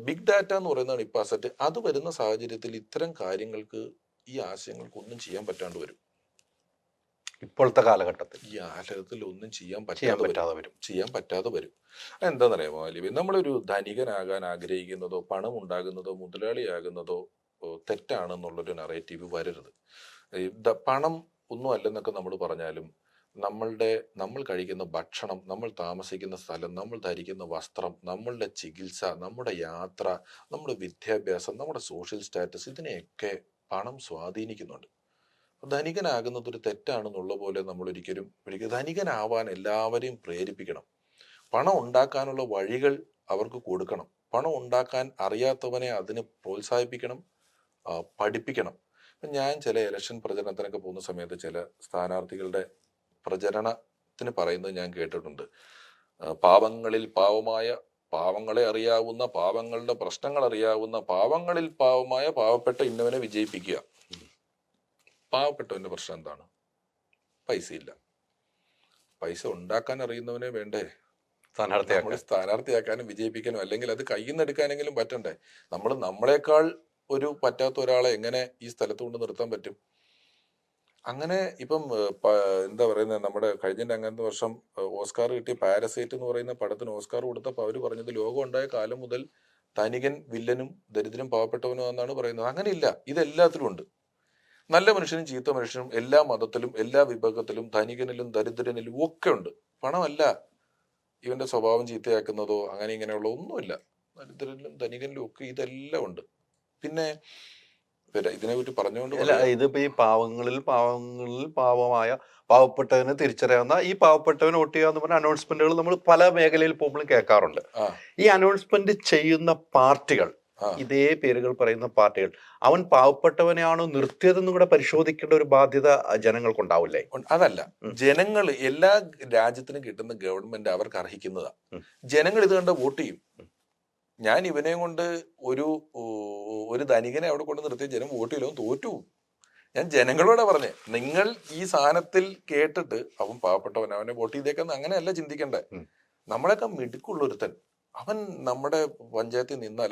ബിഗ് ഡാറ്റ എന്ന് പറയുന്നതാണ് ഇപ്പൊ അസറ്റ്. അത് വരുന്ന സാഹചര്യത്തിൽ ഇത്തരം കാര്യങ്ങൾക്ക് ഈ ആശയങ്ങൾക്ക് ഒന്നും ചെയ്യാൻ പറ്റാണ്ട് വരും. ഇപ്പോഴത്തെ കാലഘട്ടത്തിൽ ഈ ആലയത്തിൽ ഒന്നും ചെയ്യാൻ പറ്റാതെ വരും. എന്താണെന്നറിയാമോ അലിബി, നമ്മളൊരു ധനികനാകാൻ ആഗ്രഹിക്കുന്നതോ പണം ഉണ്ടാകുന്നതോ മുതലാളിയാകുന്നതോ തെറ്റാണെന്നുള്ളൊരു നറേറ്റീവ് വരരുത്. പണം ഒന്നും അല്ലെന്നൊക്കെ നമ്മൾ പറഞ്ഞാലും നമ്മൾ കഴിക്കുന്ന ഭക്ഷണം, നമ്മൾ താമസിക്കുന്ന സ്ഥലം, നമ്മൾ ധരിക്കുന്ന വസ്ത്രം, നമ്മളുടെ ചികിത്സ, നമ്മുടെ യാത്ര, നമ്മുടെ വിദ്യാഭ്യാസം, നമ്മുടെ സോഷ്യൽ സ്റ്റാറ്റസ്, ഇതിനെയൊക്കെ പണം സ്വാധീനിക്കുന്നുണ്ട്. ധനികനാകുന്നത് ഒരു തെറ്റാണെന്നുള്ള പോലെ നമ്മൾ ഒരിക്കലും ധനികനാവാൻ എല്ലാവരെയും പ്രേരിപ്പിക്കണം. പണം ഉണ്ടാക്കാനുള്ള വഴികൾ അവർക്ക് കൊടുക്കണം. പണം ഉണ്ടാക്കാൻ അറിയാത്തവനെ അതിന് പ്രോത്സാഹിപ്പിക്കണം, പഠിപ്പിക്കണം. ഞാൻ ചില ഇലക്ഷൻ പ്രചരണത്തിനൊക്കെ പോകുന്ന സമയത്ത് ചില സ്ഥാനാർത്ഥികളുടെ പ്രചരണത്തിന് പറയുന്നത് ഞാൻ കേട്ടിട്ടുണ്ട്. പാവങ്ങളിൽ പാവമായ, പാവങ്ങളെ അറിയാവുന്ന, പാവങ്ങളുടെ പ്രശ്നങ്ങൾ അറിയാവുന്ന, പാവങ്ങളിൽ പാവമായ പാവപ്പെട്ട ഇന്നവനെ വിജയിപ്പിക്കുക. പാവപ്പെട്ടവന്റെ പ്രശ്നം എന്താണ്? പൈസയില്ല. പൈസ ഉണ്ടാക്കാൻ അറിയുന്നവനെ വേണ്ടേ നമ്മൾ സ്ഥാനാർത്ഥിയാക്കാനും വിജയിപ്പിക്കാനും, അല്ലെങ്കിൽ അത് കയ്യിൽ നിന്ന് എടുക്കാനെങ്കിലും പറ്റണ്ടേ? നമ്മളെക്കാൾ ഒരു പറ്റാത്ത ഒരാളെ എങ്ങനെ ഈ സ്ഥലത്ത് കൊണ്ട് നിർത്താൻ പറ്റും? അങ്ങനെ ഇപ്പം എന്താ പറയുന്നത്, നമ്മുടെ കഴിഞ്ഞ അങ്ങനത്തെ വർഷം ഓസ്കാർ കിട്ടിയ പാരസൈറ്റ് എന്ന് പറയുന്ന പടത്തിന് ഓസ്കാർ കൊടുത്തപ്പോൾ അവർ പറഞ്ഞത് ലോകം ഉണ്ടായ കാലം മുതൽ ധനികൻ വില്ലനും ദരിദ്രനും പാവപ്പെട്ടവനും എന്നാണ് പറയുന്നത്. അങ്ങനെയില്ല, ഇതെല്ലാത്തിലും ഉണ്ട്. നല്ല മനുഷ്യനും ചീത്ത മനുഷ്യനും എല്ലാ മതത്തിലും എല്ലാ വിഭാഗത്തിലും ധനികനിലും ദരിദ്രനിലും ഒക്കെ ഉണ്ട്. പണമല്ല ഇവന്റെ സ്വഭാവം ചീത്തയാക്കുന്നതോ അങ്ങനെ ഇങ്ങനെയുള്ള ഒന്നുമില്ല. ദരിദ്രനിലും ധനികനിലും ഒക്കെ ഇതെല്ലാം ഉണ്ട്. പിന്നെ ഇതിനെ പറ്റി പറഞ്ഞുകൊണ്ട് ഇതിപ്പോ ഈ പാവങ്ങളിൽ പാവമായ പാവപ്പെട്ടവന് തിരിച്ചറിയാവുന്ന ഈ പാവപ്പെട്ടവന് വോട്ട് ചെയ്യാന്ന് പറഞ്ഞ അനൗൺസ്മെന്റുകൾ നമ്മൾ പല മേഖലയിൽ പോകുമ്പോഴും കേൾക്കാറുണ്ട്. ഈ അനൗൺസ്മെന്റ് ചെയ്യുന്ന പാർട്ടികൾ, ഇതേ പേരുകൾ പറയുന്ന പാർട്ടികൾ, അവൻ പാവപ്പെട്ടവനെയാണോ നിർത്തിയതെന്നും കൂടെ പരിശോധിക്കേണ്ട ഒരു ബാധ്യത ജനങ്ങൾക്കുണ്ടാവില്ലേ? അതല്ല, ജനങ്ങൾ എല്ലാ രാജ്യത്തിനും കിട്ടുന്ന ഗവൺമെന്റ് അവർക്ക് അർഹിക്കുന്നതാ. ജനങ്ങൾ ഇത് കണ്ട് വോട്ട് ചെയ്യും. ഞാൻ ഇവനെ കൊണ്ട് ഒരു ധനികനെ അവിടെ കൊണ്ട് നിർത്തിയ ജനം വോട്ട് ചെയ്യലോ തോറ്റു. ഞാൻ ജനങ്ങളോടാ പറഞ്ഞേ, നിങ്ങൾ ഈ സാധനത്തിൽ കേട്ടിട്ട് അവൻ പാവപ്പെട്ടവൻ അവനെ വോട്ട് ചെയ്തേക്കെന്ന് അങ്ങനെയല്ല ചിന്തിക്കണ്ടേ. നമ്മളെയൊക്കെ മിടുക്കുള്ളൊരുത്തൻ അവൻ നമ്മുടെ പഞ്ചായത്തിൽ നിന്നാൽ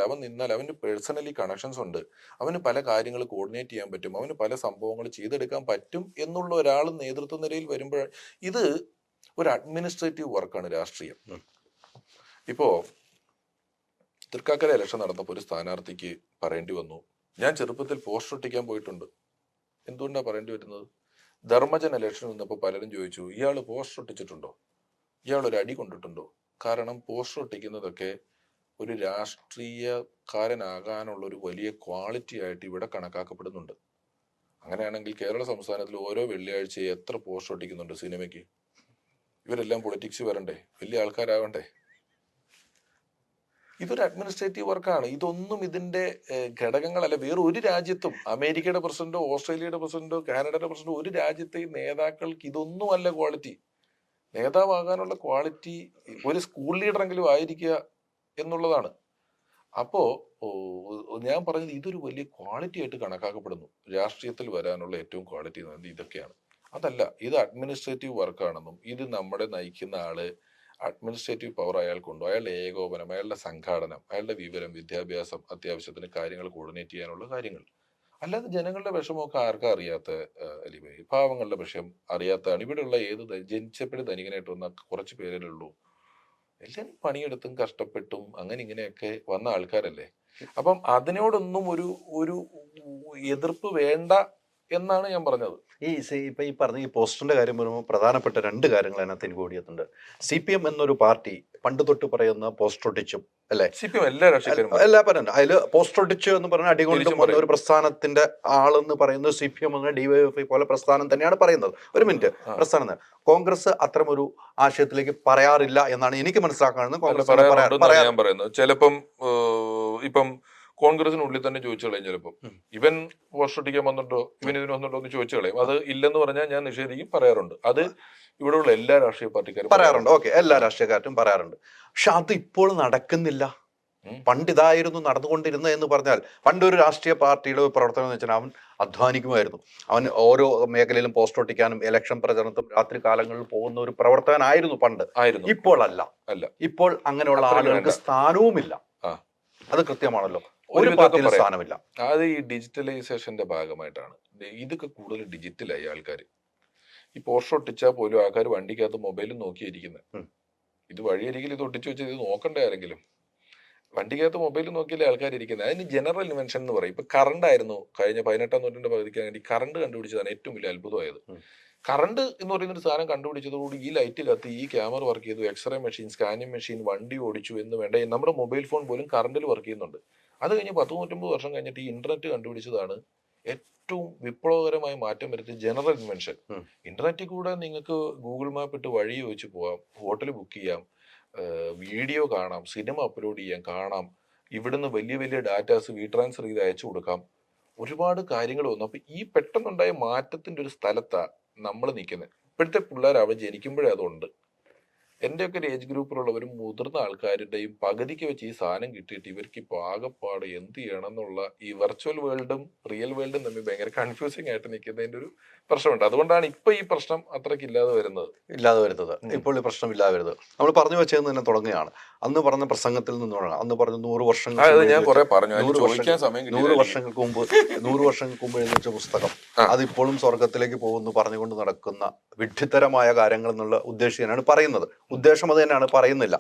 അവന് പേഴ്സണലി കണക്ഷൻസ് ഉണ്ട്, അവന് പല കാര്യങ്ങൾ കോർഡിനേറ്റ് ചെയ്യാൻ പറ്റും, അവന് പല സംഭവങ്ങൾ ചെയ്തെടുക്കാൻ പറ്റും എന്നുള്ള ഒരാൾ നേതൃത്വ നിലയിൽ വരുമ്പോൾ ഇത് ഒരു അഡ്മിനിസ്ട്രേറ്റീവ് വർക്കാണ് രാഷ്ട്രീയം. ഇപ്പോ തൃക്കാക്കര ഇലക്ഷൻ നടന്നപ്പോൾ ഒരു സ്ഥാനാർത്ഥിക്ക് പറയേണ്ടി വന്നു, ഞാൻ ചെറുപ്പത്തിൽ പോസ്റ്റർ ഒട്ടിക്കാൻ പോയിട്ടുണ്ട്. എന്തുകൊണ്ടാണ് പറയേണ്ടി വരുന്നത്? ധർമ്മജൻ ഇലക്ഷൻ നിന്നപ്പോൾ പലരും ചോദിച്ചു, ഇയാൾ പോസ്റ്റർ ഒട്ടിച്ചിട്ടുണ്ടോ, ഇയാൾ ഒരു അടി കൊണ്ടിട്ടുണ്ടോ? കാരണം പോസ്റ്റർ ഒട്ടിക്കുന്നതൊക്കെ ഒരു രാഷ്ട്രീയക്കാരനാകാനുള്ള ഒരു വലിയ ക്വാളിറ്റി ആയിട്ട് ഇവിടെ കണക്കാക്കപ്പെടുന്നുണ്ട്. അങ്ങനെയാണെങ്കിൽ കേരള സംസ്ഥാനത്തിൽ ഓരോ വെള്ളിയാഴ്ച എത്ര പോസ്റ്റർ ഒട്ടിക്കുന്നുണ്ട് സിനിമയ്ക്ക്? ഇവരെല്ലാം പൊളിറ്റിക്സ് വരണ്ടേ, വലിയ ആൾക്കാരാവണ്ടേ? ഇതൊരു അഡ്മിനിസ്ട്രേറ്റീവ് വർക്കാണ്. ഇതൊന്നും ഇതിന്റെ ഘടകങ്ങളല്ല. വേറെ ഒരു രാജ്യത്തും, അമേരിക്കയുടെ പ്രസിഡന്റോ ഓസ്ട്രേലിയയുടെ പ്രസിഡന്റോ കാനഡയുടെ പ്രസിഡന്റോ, ഒരു രാജ്യത്തെയും നേതാക്കൾക്ക് ഇതൊന്നുമല്ല ക്വാളിറ്റി. നേതാവാകാനുള്ള ക്വാളിറ്റി ഒരു സ്കൂൾ ലീഡറെങ്കിലും ആയിരിക്കുക എന്നുള്ളതാണ്. അപ്പോ ഞാൻ പറഞ്ഞത് ഇതൊരു വലിയ ക്വാളിറ്റി ആയിട്ട് കണക്കാക്കപ്പെടുന്നു. രാഷ്ട്രീയത്തിൽ വരാനുള്ള ഏറ്റവും ക്വാളിറ്റി എന്ന് പറയുന്നത് ഇതൊക്കെയാണ്. അതല്ല, ഇത് അഡ്മിനിസ്ട്രേറ്റീവ് വർക്കാണെന്നും ഇത് നമ്മുടെ നയിക്കുന്ന ആള് അഡ്മിനിസ്ട്രേറ്റീവ് പവർ അയാൾക്കുണ്ടോ, അയാളുടെ ഏകോപനം, അയാളുടെ സംഘാടനം, അയാളുടെ വിവരം, വിദ്യാഭ്യാസം, അത്യാവശ്യത്തിന് കാര്യങ്ങൾ കോർഡിനേറ്റ് ചെയ്യാനുള്ള കാര്യങ്ങൾ. അല്ലാതെ ജനങ്ങളുടെ വിഷമമൊക്കെ ആർക്കാ അറിയാത്ത അലിബൈ? പാവങ്ങളുടെ വിഷയം അറിയാത്തതാണ്. ഇവിടെയുള്ള ഏത് ജനിച്ചപ്പോഴും ധനികനായിട്ട് വന്ന കുറച്ച് പേരേ ഉള്ളൂ. എല്ലാവരും പണിയെടുത്തും കഷ്ടപ്പെട്ടും അങ്ങനെ ഇങ്ങനെയൊക്കെ വന്ന ആൾക്കാരല്ലേ. അപ്പം അതിനോടൊന്നും ഒരു എതിർപ്പ് വേണ്ട എന്നാണ് ഞാൻ പറഞ്ഞത്. ഇപ്പൊ ഈ പറഞ്ഞ ഈ പോസ്റ്ററിന്റെ കാര്യം പറയുമ്പോൾ പ്രധാനപ്പെട്ട രണ്ട് കാര്യങ്ങൾ അതിനകത്ത് എനിക്ക് ഓടിയെത്തുണ്ട്. CPM എന്നൊരു പാർട്ടി പണ്ട് തൊട്ട് പറയുന്ന പോസ്റ്റർ ഒട്ടിച്ചും അല്ലെ, CPM എല്ലാ രാഷ്ട്രീയക്കാരും എല്ലാ പറയുന്നത് അതില് പോസ്റ്റർ ഒട്ടിച്ചു എന്ന് പറഞ്ഞ അടികൊണ്ടും വന്ന ഒരു പ്രസ്ഥാനത്തിന്റെ ആളെന്ന് പറയുന്നത് CPM എന്ന DYFI പോലെ പ്രസ്ഥാനം തന്നെയാണ് പറയുന്നത്. ഒരു മിനിറ്റ്, പ്രസ്ഥാനം കോൺഗ്രസ് അത്തരം ഒരു ആശയത്തിലേക്ക് പറയാറില്ല എന്നാണ് എനിക്ക് മനസ്സിലാക്കുന്നത്. കോൺഗ്രസ് ഞാൻ പറയുന്നത് ചിലപ്പം ഇപ്പം കോൺഗ്രസിനുള്ളിൽ തന്നെ ചോദിച്ചു കളയും. ചിലപ്പോൾ ഇവൻ പോസ്റ്റർ ഒട്ടിക്കാൻ വന്നിട്ടോ ഇവൻ ഇതിന് വന്നിട്ടോ എന്ന് ചോദിച്ചു കളയും. അത് ഇല്ലെന്ന് പറഞ്ഞാൽ ഞാൻ നിഷേധിക്കും, പറയാറുണ്ട്. അത് ഇവിടെയുള്ള എല്ലാ രാഷ്ട്രീയ പാർട്ടിക്കാരും പറയാറുണ്ട്. ഓക്കെ, എല്ലാ രാഷ്ട്രീയക്കാരും പറയാറുണ്ട്. പക്ഷെ അത് ഇപ്പോൾ നടക്കുന്നില്ല. പണ്ട് ഇതായിരുന്നു നടന്നുകൊണ്ടിരുന്നത് എന്ന് പറഞ്ഞാൽ, പണ്ടൊരു രാഷ്ട്രീയ പാർട്ടിയുടെ പ്രവർത്തനം എന്ന് വെച്ചാൽ അവൻ അധ്വാനിക്കുമായിരുന്നു. അവൻ ഓരോ മേഖലയിലും പോസ്റ്റർ ഒട്ടിക്കാനും ഇലക്ഷൻ പ്രചരണത്തും രാത്രി കാലങ്ങളിൽ പോകുന്ന ഒരു പ്രവർത്തകനായിരുന്നു പണ്ട്. ഇപ്പോൾ അല്ല. ഇപ്പോൾ അങ്ങനെയുള്ള ആളുകൾക്ക് സ്ഥാനവുമില്ല. അത് കൃത്യമാണല്ലോ, ഒരു പാർട്ടിയിൽ സ്ഥാനമില്ല. അത് ഈ ഡിജിറ്റലൈസേഷന്റെ ഭാഗമായിട്ടാണ്. ഇതൊക്കെ കൂടുതൽ ഡിജിറ്റലായി ആൾക്കാർ. ഈ പോസ്റ്റർ ഒട്ടിച്ചാൽ പോലും ആൾക്കാർ വണ്ടിക്കകത്ത് മൊബൈലും നോക്കിയിരിക്കുന്നത്. ഇത് വഴിയരികിൽ ഇത് ഒട്ടിച്ചു വെച്ചാൽ ഇത് നോക്കണ്ടേ ആരെങ്കിലും? വണ്ടിക്കകത്ത് മൊബൈൽ നോക്കിയല്ലേ ആൾക്കാർ ഇരിക്കുന്നത്. അതിന് ജനറൽ ഇൻവെൻഷൻ എന്ന് പറയും. ഇപ്പൊ കറണ്ട് ആയിരുന്നു കഴിഞ്ഞ 18ാം നൂറ്റാണ്ടിന്റെ പകുതിക്ക് വേണ്ടി കറണ്ട് കണ്ടുപിടിച്ചതാണ് ഏറ്റവും വലിയ അത്ഭുതമായത്. കറണ്ട് എന്ന് പറയുന്ന ഒരു സാധനം കണ്ടുപിടിച്ചതോടുകൂടി ഈ ലൈറ്റ് കത്തി, ഈ ക്യാമറ വർക്ക് ചെയ്തു, എക്സ്റേ മെഷീൻ, സ്കാനിങ് മെഷീൻ, വണ്ടി ഓടിച്ചു എന്ന് വേണ്ട നമ്മുടെ മൊബൈൽ ഫോൺ പോലും കറണ്ടിൽ വർക്ക് ചെയ്യുന്നുണ്ട്. അത് കഴിഞ്ഞ് 100-150 വർഷം കഴിഞ്ഞിട്ട് ഈ ഇന്റർനെറ്റ് കണ്ടുപിടിച്ചതാണ് ഏറ്റവും വിപ്ലവകരമായി മാറ്റം വരുത്തിയ ജനറൽ ഇൻവെൻഷൻ. ഇന്റർനെറ്റിൽ കൂടെ നിങ്ങൾക്ക് ഗൂഗിൾ മാപ്പ് ഇട്ട് വഴി ചോദിച്ചു പോവാം, ഹോട്ടൽ ബുക്ക് ചെയ്യാം, വീഡിയോ കാണാം, സിനിമ അപ്ലോഡ് ചെയ്യാം, കാണാം, ഇവിടുന്ന് വലിയ വലിയ ഡാറ്റാസ് ട്രാൻസ്ഫർ ചെയ്ത് അയച്ചു കൊടുക്കാം. ഒരുപാട് കാര്യങ്ങൾ വന്നു. അപ്പൊ ഈ പെട്ടെന്നുണ്ടായ മാറ്റത്തിന്റെ ഒരു സ്ഥലത്താ നമ്മൾ നിൽക്കുന്നത്. ഇപ്പോഴത്തെ പിള്ളേർ അവ ജനിക്കുമ്പോഴേ അതുണ്ട്. എന്റെയൊക്കെ ഒരു ഏജ് ഗ്രൂപ്പിലുള്ളവരും മുതിർന്ന ആൾക്കാരുടെയും പകുതിക്ക് വെച്ച് ഈ സാധനം കിട്ടിയിട്ട് ഇവർക്ക് ഇപ്പൊ ആകെപ്പാട് എന്ത് ചെയ്യണം എന്നുള്ള ഈ വെർച്വൽ വേൾഡും റിയൽ വേൾഡും തമ്മിൽ ഭയങ്കര കൺഫ്യൂസിംഗ് ആയിട്ട് നിൽക്കുന്നതിന്റെ ഒരു പ്രശ്നമുണ്ട്. അതുകൊണ്ടാണ് ഇപ്പൊ ഈ പ്രശ്നം അത്രയ്ക്ക് ഇല്ലാതെ വരുന്നത്. ഇപ്പോൾ ഈ പ്രശ്നം ഇല്ലാതെ വരുന്നത് നമ്മൾ പറഞ്ഞു വെച്ചതെന്ന് തന്നെ തുടങ്ങുകയാണ്. അന്ന് പറഞ്ഞ പ്രസംഗത്തിൽ നിന്ന് തുടങ്ങാം. അന്ന് പറഞ്ഞ 100 വർഷങ്ങൾ ഞാൻ കുറെ പറഞ്ഞു, 100 വർഷങ്ങൾക്ക് മുമ്പ് എഴുതി വെച്ച പുസ്തകം അതിപ്പോഴും സ്വർഗത്തിലേക്ക് പോകുന്നു പറഞ്ഞുകൊണ്ട് നടക്കുന്ന വിഡ്ഢിത്തരമായ കാര്യങ്ങൾ എന്നുള്ള ഉദ്ദേശിക്കാനാണ് പറയുന്നത്. ഉദ്ദേശം അത് തന്നെയാണ്, പറയുന്നില്ല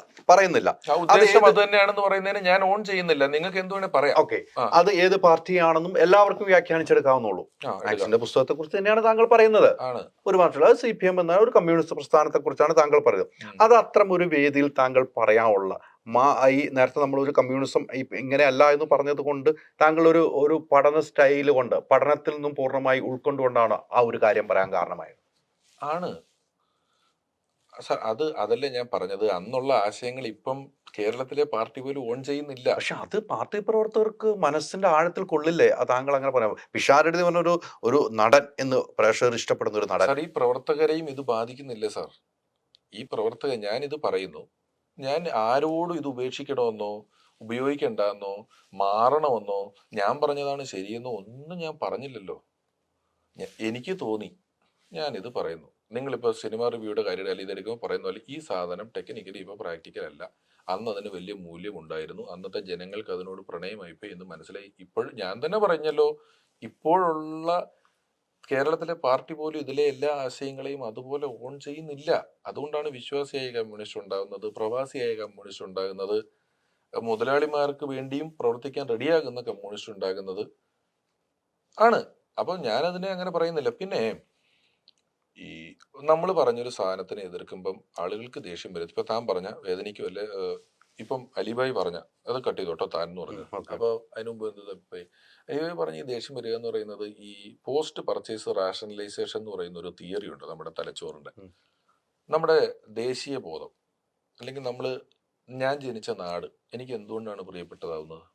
ഉദ്ദേശം അത് തന്നെയാണെന്ന് പറയുന്നതിന് ഞാൻ ഓൺ ചെയ്യുന്നില്ല. നിങ്ങൾക്ക് എന്തുവേണേ പറയാം. ഓക്കെ, അത് ഏത് പാർട്ടിയാണെന്നും എല്ലാവർക്കും വ്യാഖ്യാനിച്ചെടുക്കാവുന്നുള്ളൂ. മാക്സിന്റെ പുസ്തകത്തെ കുറിച്ച് തന്നെയാണ് താങ്കൾ പറയുന്നത്. ഒരു മാത്രമല്ല, അത് CPM എന്ന ഒരു കമ്മ്യൂണിസ്റ്റ് പ്രസ്ഥാനത്തെ കുറിച്ചാണ് താങ്കൾ പറയുന്നത്. അത് അത്തരം ഒരു വേദിയിൽ താങ്കൾ പറയാനുള്ള ഈ നേരത്തെ നമ്മൾ ഒരു കമ്മ്യൂണിസം ഇങ്ങനെയല്ല എന്ന് പറഞ്ഞത് കൊണ്ട് താങ്കൾ ഒരു പഠന സ്റ്റൈല് കൊണ്ട് പഠനത്തിൽ നിന്നും പൂർണ്ണമായി ഉൾക്കൊണ്ടുകൊണ്ടാണ് ആ ഒരു കാര്യം പറയാൻ കാരണമായത്. ആണ് സാർ, അതല്ലേ ഞാൻ പറഞ്ഞത്. അന്നുള്ള ആശയങ്ങൾ ഇപ്പം കേരളത്തിലെ പാർട്ടി പോലും ഓൺ ചെയ്യുന്നില്ല. പക്ഷെ അത് പാർട്ടി പ്രവർത്തകർക്ക് മനസ്സിന്റെ ആഴത്തിൽ കൊള്ളില്ലേ? താങ്കൾ അങ്ങനെ പറയാം. പിഷാരടി പറഞ്ഞ ഒരു നടൻ എന്ന് പ്രേക്ഷകർ ഇഷ്ടപ്പെടുന്ന ഒരു നടൻ. സാർ, ഈ പ്രവർത്തകരെയും ഇത് ബാധിക്കുന്നില്ല സാർ. ഈ പ്രവർത്തകർ, ഞാനിത് പറയുന്നു, ഞാൻ ആരോടും ഇത് ഉപേക്ഷിക്കണമെന്നോ ഉപയോഗിക്കണ്ടെന്നോ മാറണമെന്നോ ഞാൻ പറഞ്ഞതാണ് ശരിയെന്നോ ഒന്നും ഞാൻ പറഞ്ഞില്ലല്ലോ. എനിക്ക് തോന്നി, ഞാനിത് പറയുന്നു. നിങ്ങളിപ്പോൾ സിനിമ റിവ്യൂയുടെ കാര്യം അല്ലെങ്കിൽ ഇതെടുക്കുമ്പോൾ പറയുന്ന പോലെ ഈ സാധനം ടെക്നിക്കലി ഇപ്പോൾ പ്രാക്ടിക്കൽ അല്ല. അന്ന് അതിന് വലിയ മൂല്യമുണ്ടായിരുന്നു. അന്നത്തെ ജനങ്ങൾക്ക് അതിനോട് പ്രണയമായിപ്പോയി എന്ന് മനസ്സിലായി. ഇപ്പോൾ ഞാൻ തന്നെ പറഞ്ഞല്ലോ, ഇപ്പോഴുള്ള കേരളത്തിലെ പാർട്ടി പോലും ഇതിലെ എല്ലാ ആശയങ്ങളെയും അതുപോലെ ഓൺ ചെയ്യുന്നില്ല. അതുകൊണ്ടാണ് വിശ്വാസിയായ കമ്മ്യൂണിസ്റ്റ് ഉണ്ടാകുന്നത്, പ്രവാസിയായ കമ്മ്യൂണിസ്റ്റ് ഉണ്ടാകുന്നത്, മുതലാളിമാർക്ക് വേണ്ടിയും പ്രവർത്തിക്കാൻ റെഡിയാകുന്ന കമ്മ്യൂണിസ്റ്റ് ഉണ്ടാകുന്നത് ആണ്. അപ്പോൾ ഞാനതിനെ അങ്ങനെ പറയുന്നില്ല. പിന്നെ ഈ നമ്മൾ പറഞ്ഞൊരു സാധനത്തിനെ എതിർക്കുമ്പം ആളുകൾക്ക് ദേഷ്യം വരും. ഇപ്പൊ താൻ പറഞ്ഞ വേദനിക്കുമല്ലേ, ഇപ്പം അലിബായി പറഞ്ഞ അത് കട്ട് ചെയ്തോട്ടോ താൻ എന്ന് പറഞ്ഞു. അപ്പൊ അതിനു മുമ്പ് അലിബായി പറഞ്ഞ ഈ ദേഷ്യം വരിക എന്ന് പറയുന്നത് ഈ പോസ്റ്റ് പർച്ചേസ് റാഷണലൈസേഷൻ എന്ന് പറയുന്ന ഒരു തിയറി ഉണ്ട് നമ്മുടെ തലച്ചോറിന്റെ. നമ്മുടെ ദേശീയ ബോധം അല്ലെങ്കിൽ ഞാൻ ജനിച്ച നാട് എനിക്ക് എന്തുകൊണ്ടാണ് പ്രിയപ്പെട്ടതാവുന്നത്?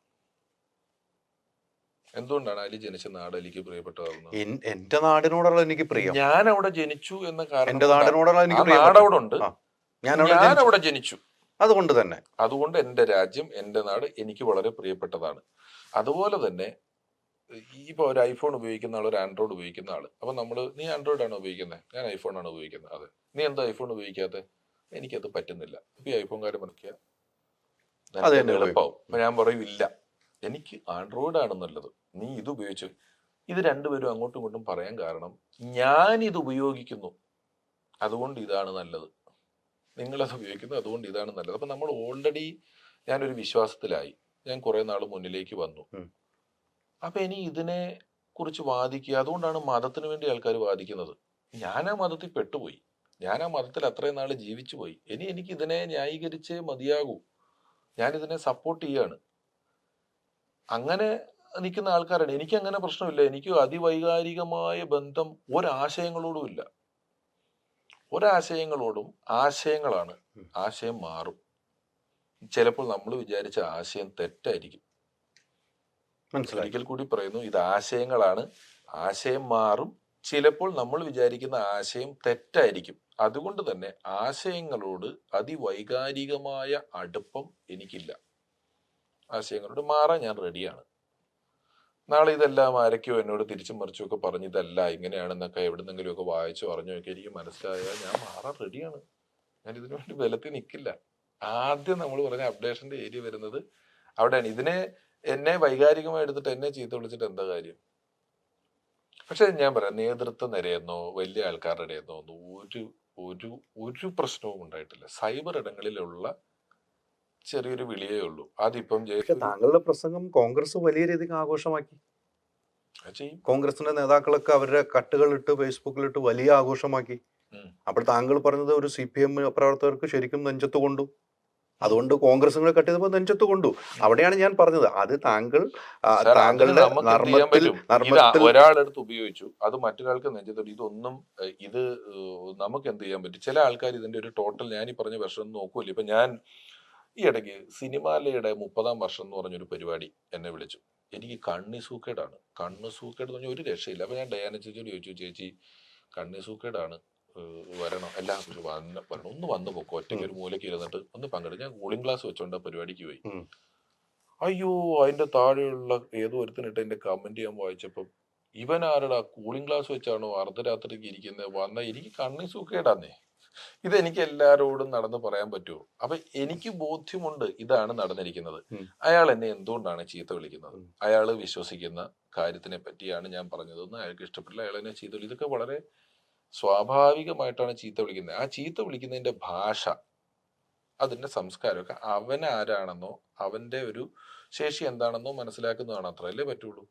എന്തുകൊണ്ടാണ് അലി ജനിച്ച നാട് അലിക്ക് പ്രിയപ്പെട്ടതാവുന്നത്? എന്റെ നാടിനോടുള്ള എനിക്ക് പ്രിയം. ഞാൻ അവിടെ ജനിച്ചു എന്ന കാരണം, എന്റെ നാടിനോടുള്ള എനിക്ക് നാട് അവിടെ ഉണ്ട്, ഞാൻ അവിടെ ജനിച്ചു, അതുകൊണ്ട് തന്നെ അതുകൊണ്ട് എന്റെ രാജ്യം, എന്റെ നാട് എനിക്ക് വളരെ പ്രിയപ്പെട്ടതാണ്. അതുപോലെ തന്നെ ഇപ്പൊ ഒരു ഐഫോൺ ഉപയോഗിക്കുന്ന ആൾ, ഒരു ആൻഡ്രോയിഡ് ഉപയോഗിക്കുന്ന ആള്, അപ്പൊ നീ ആൻഡ്രോയിഡ് ആണ് ഉപയോഗിക്കുന്നത്, ഞാൻ ഐഫോൺ ആണ് ഉപയോഗിക്കുന്നത്. അതെ, നീ എന്താ ഐഫോൺ ഉപയോഗിക്കാതെ? എനിക്കത് പറ്റുന്നില്ല. ഇപ്പൊ ഈ ഐഫോൺകാരെ മനസ്സിലാ എളുപ്പമാവും. അപ്പൊ ഞാൻ പറയും ഇല്ല, എനിക്ക് ആൻഡ്രോയിഡ് ആണ് നല്ലത്, നീ ഇത് ഉപയോഗിച്ചു. ഇത് രണ്ടുപേരും അങ്ങോട്ടും ഇങ്ങോട്ടും പറയാൻ കാരണം, ഞാൻ ഇത് ഉപയോഗിക്കുന്നു അതുകൊണ്ട് ഇതാണ് നല്ലത്, നിങ്ങളത് ഉപയോഗിക്കുന്നു അതുകൊണ്ട് ഇതാണ് നല്ലത്. അപ്പൊ നമ്മൾ ഓൾറെഡി, ഞാനൊരു വിശ്വാസത്തിലായി, ഞാൻ കുറെ നാൾ മുന്നിലേക്ക് വന്നു. അപ്പൊ ഇനി ഇതിനെ കുറിച്ച് വാദിക്കുക. അതുകൊണ്ടാണ് മതത്തിന് വേണ്ടി ആൾക്കാർ വാദിക്കുന്നത്. ഞാൻ ആ മതത്തിൽ പെട്ടുപോയി, ഞാൻ ആ മതത്തിൽ അത്രയും നാൾ ജീവിച്ചു പോയി. ഇനി എനിക്ക് ഇതിനെ ന്യായീകരിച്ചേ മതിയാകൂ. ഞാൻ ഇതിനെ സപ്പോർട്ട് ചെയ്യാണ്. അങ്ങനെ നിൽക്കുന്ന ആൾക്കാരാണ്. എനിക്ക് അങ്ങനെ പ്രശ്നമില്ല. എനിക്ക് അതിവൈകാരികമായ ബന്ധം ഒരാശയങ്ങളോടും ഇല്ല. ഒരാശയങ്ങളോടും ആശയങ്ങളാണ്, ആശയം മാറും. ചിലപ്പോൾ നമ്മൾ വിചാരിച്ച ആശയം തെറ്റായിരിക്കും. ഒരിക്കൽ കൂടി പറയുന്നു, ഇത് ആശയങ്ങളാണ്, ആശയം മാറും. ചിലപ്പോൾ നമ്മൾ വിചാരിക്കുന്ന ആശയം തെറ്റായിരിക്കും. അതുകൊണ്ട് തന്നെ ആശയങ്ങളോട് അതിവൈകാരികമായ അടുപ്പം എനിക്കില്ല. ആശയങ്ങളോട് മാറാൻ ഞാൻ റെഡിയാണ്. നാളെ ഇതെല്ലാം ആരൊക്കെയോ എന്നോട് തിരിച്ചും മറിച്ചും ഒക്കെ പറഞ്ഞ് ഇതല്ല ഇങ്ങനെയാണെന്നൊക്കെ എവിടുന്നെങ്കിലും ഒക്കെ വായിച്ചോ അറിഞ്ഞോ ഒക്കെ എനിക്ക് മനസ്സിലായാൽ ഞാൻ മാറാൻ റെഡിയാണ്. ഞാൻ ഇതിനു വേണ്ടി ബലത്തിൽ നിൽക്കില്ല. ആദ്യം നമ്മൾ പറഞ്ഞ അപ്ഡേഷന്റെ ഏരിയ വരുന്നത് അവിടെയാണ്. എന്നെ വൈകാരികമായി എടുത്തിട്ട് എന്നെ ചീത്ത വിളിച്ചിട്ട് എന്താ കാര്യം? പക്ഷെ ഞാൻ പറയാം, നേതൃത്വ നിരയെന്നോ വലിയ ആൾക്കാരുടെ ഇടയെന്നോ ഒന്നും ഒരു പ്രശ്നവും ഉണ്ടായിട്ടില്ല. സൈബർ ഇടങ്ങളിലുള്ള ചെറിയൊരു വിളിയേ ഉള്ളൂ. അതിപ്പം താങ്കളുടെ പ്രസംഗം കോൺഗ്രസ് വലിയ രീതിക്ക് ആഘോഷമാക്കി. കോൺഗ്രസിന്റെ നേതാക്കളൊക്കെ അവരുടെ കട്ടുകളിട്ട് ഫേസ്ബുക്കിലിട്ട് വലിയ ആഘോഷമാക്കി. അപ്പോൾ താങ്കൾ പറഞ്ഞത് ഒരു CPM പ്രവർത്തകർക്ക് ശരിക്കും നെഞ്ചത്ത് കൊണ്ടു. അതുകൊണ്ട് കോൺഗ്രസിനെ കട്ട് ചെയ്തപ്പോൾ നെഞ്ചത്ത് കൊണ്ടു. അവിടെയാണ് ഞാൻ പറഞ്ഞത്, അത് താങ്കളുടെ ഒരാളെടുത്ത് ഉപയോഗിച്ചു, അത് മറ്റൊരാൾക്ക് നെഞ്ചത്തോട്ട്. ഇത് നമുക്ക് എന്ത് ചെയ്യാൻ പറ്റും? ചില ആൾക്കാർ ഇതിന്റെ ഒരു ടോട്ടൽ, ഞാൻ ഈ പറഞ്ഞ വെർഷൻ നോക്കൂല്ലേ. ഇപ്പൊ ഞാൻ ഈ ഇടയ്ക്ക് സിനിമാലയുടെ 30-ാം വർഷം എന്ന് പറഞ്ഞൊരു പരിപാടി എന്നെ വിളിച്ചു. എനിക്ക് കണ്ണി സൂക്കേടാണ്. കണ്ണ് സൂക്കേട് എന്ന് പറഞ്ഞാൽ ഒരു രക്ഷയില്ല. അപ്പൊ ഞാൻ ഡയാന ചേച്ചിയോട് ചോദിച്ചു, ചേച്ചി കണ്ണി സൂക്കേടാണ്, വരണം, എല്ലാവരും വരണം, ഒന്ന് വന്നു പൊക്കോ, ഒറ്റയ്ക്ക് ഒരു മൂലയ്ക്ക് ഇരുന്നിട്ട് ഒന്ന് പങ്കെടുക്കും. ഞാൻ കൂളിംഗ് ഗ്ലാസ് വെച്ചോണ്ട് ആ പരിപാടിക്ക് പോയി. അയ്യോ, അതിന്റെ താഴെയുള്ള ഏതോ ഒരുത്തനിട്ട് എന്റെ കമന്റ് ഞാൻ വായിച്ചപ്പം, ഇവൻ ആരടാ കൂളിംഗ് ഗ്ലാസ് വെച്ചാണോ അർദ്ധരാത്രിക്ക് ഇരിക്കുന്നത്, വന്ന എനിക്ക് കണ്ണി സൂക്കേടാന്നേ. ഇതെനിക്ക് എല്ലാരോടും നടന്ന് പറയാൻ പറ്റുമോ? അപ്പൊ എനിക്ക് ബോധ്യമുണ്ട് ഇതാണ് നടന്നിരിക്കുന്നത്. അയാൾ എന്നെ എന്തുകൊണ്ടാണ് ചീത്ത വിളിക്കുന്നത്? അയാൾ വിശ്വസിക്കുന്ന കാര്യത്തിനെ പറ്റിയാണ് ഞാൻ പറഞ്ഞതെന്ന് അയാൾക്ക് ഇഷ്ടപ്പെട്ടില്ല, അയാൾ എന്നെ ചീത്ത വിളി. ഇതൊക്കെ വളരെ സ്വാഭാവികമായിട്ടാണ് ചീത്ത വിളിക്കുന്നത്. ആ ചീത്ത വിളിക്കുന്നതിന്റെ ഭാഷ, അതിന്റെ സംസ്കാരമൊക്കെ അവൻ ആരാണെന്നോ അവന്റെ ഒരു ശേഷി എന്താണെന്നോ മനസ്സിലാക്കുന്നതാണ്, അത്രയല്ലേ പറ്റുള്ളൂ.